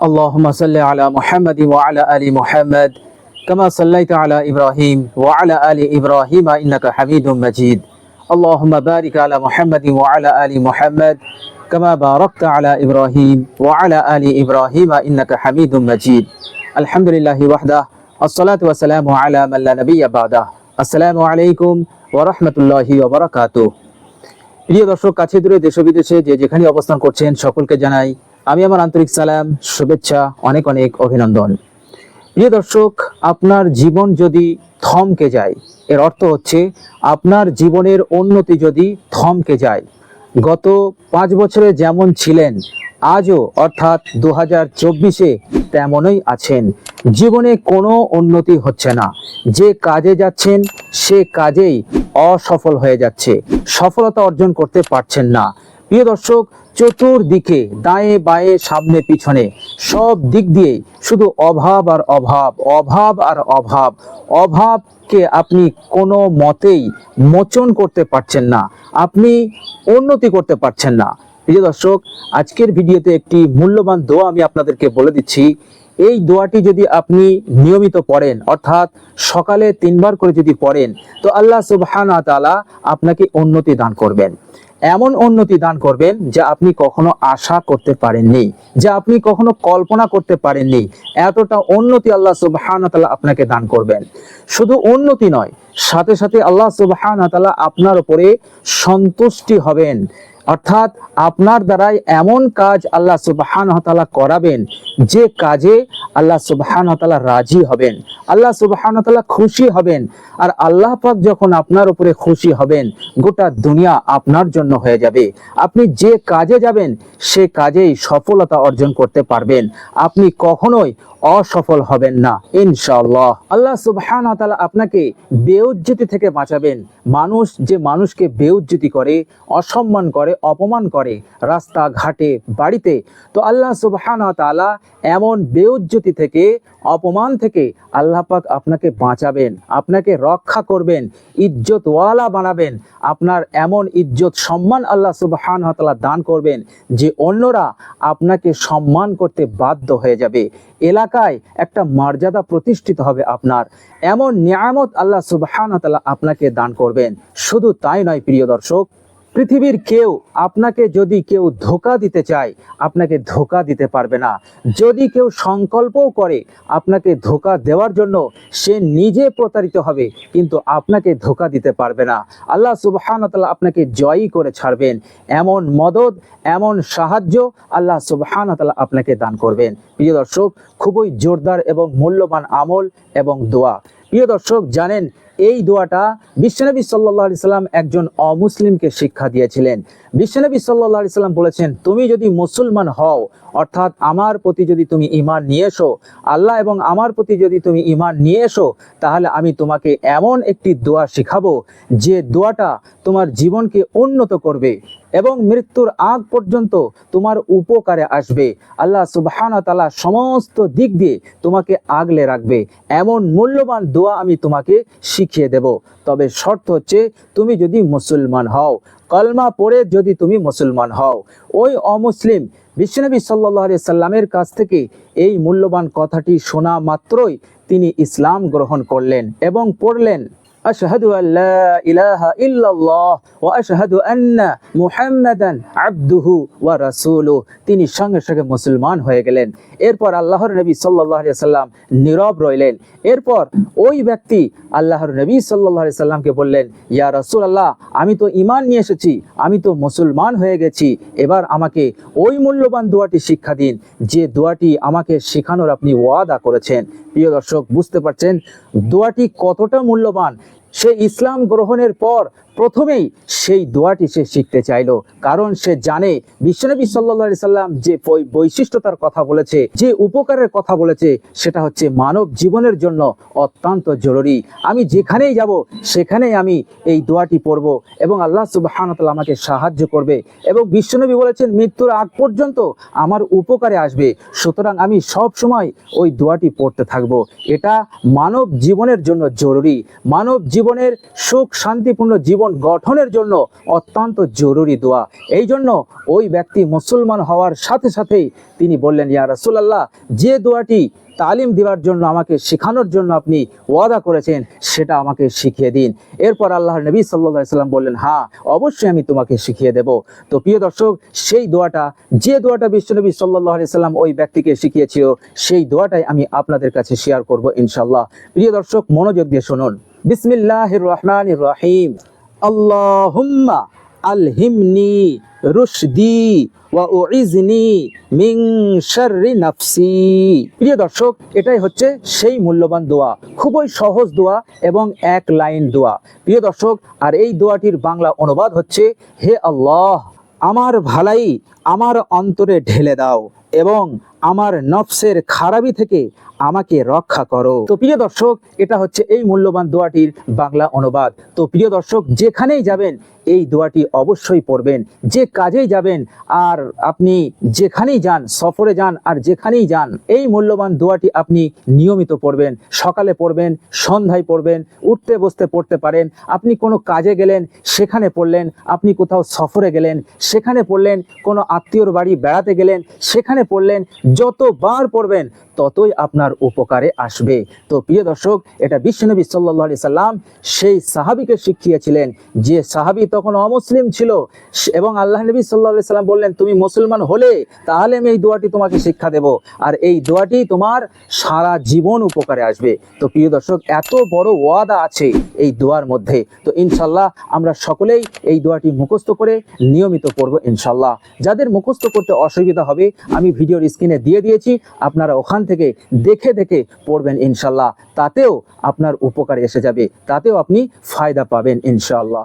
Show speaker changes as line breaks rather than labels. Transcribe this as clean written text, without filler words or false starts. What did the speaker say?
اللهم صل على محمد وعلى آل محمد كما صليت على إبراهيم وعلى آل إبراهيم إنك حميد مجيد اللهم بارك على محمد وعلى آل محمد كما باركت على إبراهيم وعلى آل إبراهيم إنك حميد مجيد الحمد لله وحده الصلاة والسلام على من لا نبي بعده السلام عليكم ورحمة الله وبركاته প্রিয় দর্শক, কাছে দূরে দেশ বিদেশে যে যেখানে অবস্থান করছেন সকলকে জানাই আমি আমার আন্তরিক সালাম, শুভেচ্ছা, অনেক অনেক অভিনন্দন। প্রিয় দর্শক, আপনার জীবন যদি থমকে যায়, এর অর্থ হচ্ছে আপনার জীবনের উন্নতি যদি থমকে যায়, গত 5 বছরে যেমন ছিলেন আজও অর্থাৎ 2024-এ তেমনই আছেন, জীবনে কোনো উন্নতি হচ্ছে না, যে কাজে যাচ্ছেন সে কাজেই অসফল হয়ে যাচ্ছে, সফলতা অর্জন করতে পারছেন না। প্রিয় দর্শক, চতুর্দিকে দায়ে বায়ে সামনে পিছনে সব দিক দিয়ে শুধু অভাব আর অভাব, অভাব আর অভাব, অভাবকে আপনি কোনো মতেই মোচন করতে পারছেন না, আপনি উন্নতি করতে পারছেন না। প্রিয় দর্শক, আজকের ভিডিওতে একটি মূল্যবান দোয়া আমি আপনাদেরকে বলে দিচ্ছি। এই দোয়াটি যদি আপনি নিয়মিত পড়েন, অর্থাৎ সকালে 3 বার করে যদি পড়েন, তো আল্লাহ সুবহানাহু ওয়া তাআলা আপনাকে উন্নতি দান করবেন, এমন উন্নতি দান করবেন যা আপনি কখনো আশা করতে পারেননি, যা আপনি কখনো কল্পনা করতে পারেননি। এতটা উন্নতি আল্লাহ সুবহানাহু ওয়া তাআলা আপনাকে দান করবেন। শুধু উন্নতি নয়, সাথে সাথে আল্লাহ সুবহানাহু ওয়া তাআলা আপনার উপরে সন্তুষ্টি হবেন, অর্থাৎ আপনার দ্বারাই এমন কাজ আল্লাহ সুবহানাহু ওয়া তাআলা করাবেন যে কাজে আল্লাহ সুবহানাহু ওয়া তাআলা রাজি হবেন, আল্লাহ সুবহানাহু ওয়া তাআলা খুশি হবেন। আর আল্লাহ পাক যখন আপনার উপরে খুশি হবেন, গোটা দুনিয়া আপনার জন্য হয়ে যাবে। আপনি যে কাজে যাবেন সে কাজেই সফলতা অর্জন করতে পারবেন, আপনি কখনোই অসফল হবেন না ইনশাআল্লাহ। আল্লাহ সুবহানাহু ওয়া তাআলা আপনাকে বেইজ্জতি থেকে বাঁচাবেন। মানুষ যে মানুষকে বেইজ্জতি করে, অসম্মান করে, অপমান করে রাস্তা ঘাটে বাড়িতে, তো আল্লাহ সুবহানাহু ওয়া তাআলা এমন বেইজ্জতি থেকে, অপমান থেকে আল্লাহ পাক আপনাকে বাঁচাবেন, আপনাকে রক্ষা করবেন, ইজ্জতওয়ালা বানাবেন। আপনার এমন ইজ্জত সম্মান আল্লাহ সুবহানাহু ওয়া তাআলা দান করবেন যে অন্যরা আপনাকে সম্মান করতে বাধ্য হয়ে যাবে, এলাকায় একটা মর্যাদা প্রতিষ্ঠিত হবে আপনার। এমন নিয়ামত আল্লাহ সুবহানাহু ওয়া তাআলা আপনাকে দান করবেন। শুধু তাই নয় প্রিয় দর্শক, পৃথিবীর কেউ আপনাকে যদি কেউ ধোঁকা দিতে চায়, আপনাকে ধোঁকা দিতে পারবে না। যদি কেউ সংকল্পও করে আপনাকে ধোঁকা দেওয়ার জন্য, সে নিজে প্রতারিত হবে, কিন্তু আপনাকে ধোঁকা দিতে পারবে না। আল্লাহ সুবহানাহু ওয়া তাআলা আপনাকে জয়ী করে ছাড়বেন। এমন মদদ, এমন সাহায্য আল্লাহ সুবহানাহু ওয়া তাআলা আপনাকে দান করবেন। প্রিয় দর্শক, খুবই জোরদার এবং মূল্যবান আমল এবং দোয়া। প্রিয় দর্শক, জানেন এই দোয়াটা বিশ্বনবী সাল্লাল্লাহু আলাইহি সাল্লাম একজন অমুসলিমকে শিক্ষা দিয়েছিলেন। বিশ্বনবী সাল্লাল্লাহু আলাইহি সাল্লাম বলেছেন, তুমি যদি মুসলমান হও, অর্থাৎ আমার প্রতি যদি তুমি ঈমান নিয়ে এসো, আল্লাহ এবং আমার প্রতি যদি তুমি ঈমান নিয়ে এসো, তাহলে আমি তোমাকে এমন একটি দোয়া শিখাবো যে দোয়াটা তোমার জীবনকে উন্নত করবে এবং মৃত্যুর আগ পর্যন্ত তোমার উপকারে আসবে। আল্লাহ সুবহানাহু ওয়া তাআলা সমস্ত দিক দিয়ে তোমাকে আগলে রাখবে। এমন মূল্যবান দোয়া আমি তোমাকে শিখিয়ে দেব। তবে শর্ত হচ্ছে তুমি যদি মুসলমান হও, কলমা পড়ে যদি তুমি মুসলমান হও। ওই অমুসলিম বিশ্বনবী সাল্লাল্লাহু আলাইহি সাল্লামের কাছ থেকে এই মূল্যবান কথাটি শোনা মাত্রই তিনি ইসলাম গ্রহণ করলেন এবং পড়লেন, আশহাদু আল্লা ইলাহা ইল্লাল্লাহ ওয়া আশহাদু আন্না মুহাম্মাদান আবদুহু ওয়া রাসূলুহু। তিনি সঙ্গে সঙ্গে মুসলমান হয়ে গেলেন। এরপর আল্লাহর নবী সাল্লাল্লাহু আলাইহি সাল্লাম নীরব রইলেন। এরপর ওই ব্যক্তি আল্লাহর নবী সাল্লাল্লাহু আলাইহি সাল্লামকে বললেন, ইয়া রাসূলুল্লাহ, আমি তো ঈমান নিয়ে এসেছি, আমি তো মুসলমান হয়ে গেছি, এবার আমাকে ওই মূল্যবান দোয়াটি শিক্ষা দিন যে দোয়াটি আমাকে শেখানোর আপনি ওয়াদা করেছেন। প্রিয় দর্শক, বুঝতে পারছেন দোয়াটি কতটা মূল্যবান। সে ইসলাম গ্রহণের পর প্রথমেই সেই দোয়াটি সে শিখতে চাইলো, কারণ সে জানে বিশ্বনবী সাল্লাল্লাহু আলাইহি সাল্লাম যে বৈশিষ্ট্যতার কথা বলেছে, যে উপকারের কথা বলেছে, সেটা হচ্ছে মানব জীবনের জন্য অত্যন্ত জরুরি। আমি যেখানেই যাব সেখানেই আমি এই দোয়াটি পড়ব এবং আল্লাহ সুবহানাহু ওয়া তাআলা আমাকে সাহায্য করবে এবং বিশ্বনবী বলেছেন মৃত্যুর আগ পর্যন্ত আমার উপকারে আসবে। সুতরাং আমি সব সময় ওই দোয়াটি পড়তে থাকব। এটা মানব জীবনের জন্য জরুরি। মানব জীবনের সুখ শান্তিপূর্ণ জীবন জীবন গঠনের জন্য অত্যন্ত জরুরি দোয়া। এই জন্য ওই ব্যক্তি মুসলমান হওয়ার সাথে সাথেই তিনি বললেন, ইয়া রাসূলুল্লাহ, যে দোয়াটি তালিম দেওয়ার জন্য আমাকে শেখানোর জন্য আপনি ওয়াদা করেছেন সেটা আমাকে শিখিয়ে দিন। এরপর আল্লাহর নবী সাল্লাল্লাহু আলাইহি সাল্লাম বললেন, হ্যাঁ অবশ্যই আমি তোমাকে শিখিয়ে দেব। তো প্রিয় দর্শক, সেই দোয়াটা, যে দোয়াটা বিশ্বনবী সাল্লাল্লাহু আলাইহি সাল্লাম ওই ব্যক্তিকে শিখিয়েছিল, সেই দোয়াটাই আমি আপনাদের কাছে শেয়ার করব ইনশাআল্লাহ। প্রিয় দর্শক, মনোযোগ দিয়ে শুনুন। বিসমিল্লাহির রহমানির রহিম। আল্লাহুম্মা আলহিমনি রুশদি ওয়া উইজনি মিন শাররি নাফসি। প্রিয় দর্শক, এটাই হচ্ছে সেই মূল্যবান দোয়া, খুবই সহজ দোয়া এবং এক লাইন দোয়া। প্রিয় দর্শক, আর এই দোয়াটির বাংলা অনুবাদ হচ্ছে, হে আল্লাহ, আমার ভালাই আমার অন্তরে ঢেলে দাও এবং আমার নফসের খারাপি থেকে আমাকে রক্ষা করো। তো প্রিয় দর্শক, এটা হচ্ছে এই মূল্যবান দোয়াটির বাংলা অনুবাদ। তো প্রিয় দর্শক, যেখানেই যাবেন এই দোয়াটি অবশ্যই পড়বেন। যে কাজেই যাবেন আর আপনি যেখানেই যান, সফরে যান আর যেখানেই যান, এই মূল্যবান দোয়াটি আপনি নিয়মিত পড়বেন। সকালে পড়বেন, সন্ধ্যায় পড়বেন, উঠতে বসতে পড়তে পারেন। আপনি কোনো কাজে গেলেন সেখানে পড়লেন, আপনি কোথাও সফরে গেলেন সেখানে পড়লেন, কোনো আত্মীয়র বাড়ি বেড়াতে গেলেন সেখানে পড়লেন। যতবার পড়বেন ততই আপনার উপকারে আসবে। তো প্রিয় দর্শক, এটা বিশ্বনবী সাল্লাল্লাহু আলাইহি সাল্লাম সেই সাহাবীকে শিখিয়েছিলেন, যে সাহাবী তখন অমুসলিম ছিল, এবং আল্লাহ নবী সাল্লাল্লাহু আলাইহি সাল্লাম বললেন, তুমি মুসলমান হলে তাহলে আমি এই দোয়াটি তোমাকে শিক্ষা দেব, আর এই দোয়াটি তোমার সারা জীবন উপকারে আসবে। তো প্রিয় দর্শক, এত বড় ওয়াদা আছে এই দোয়ার মধ্যে। তো ইনশাআল্লাহ আমরা সকলেই এই দোয়াটি মুখস্থ করে নিয়মিত পড়ব ইনশাআল্লাহ। যাদের মুখস্থ করতে অসুবিধা হবে, আমি ভিডিওর স্ক্রিনে দিয়ে দিয়েছি, আপনারা ওখান থেকে দেখে দেখে পড়বেন ইনশাআল্লাহ। তাতেও আপনার উপকারে এসে যাবে, তাতেও আপনি ফায়দা পাবেন ইনশাআল্লাহ।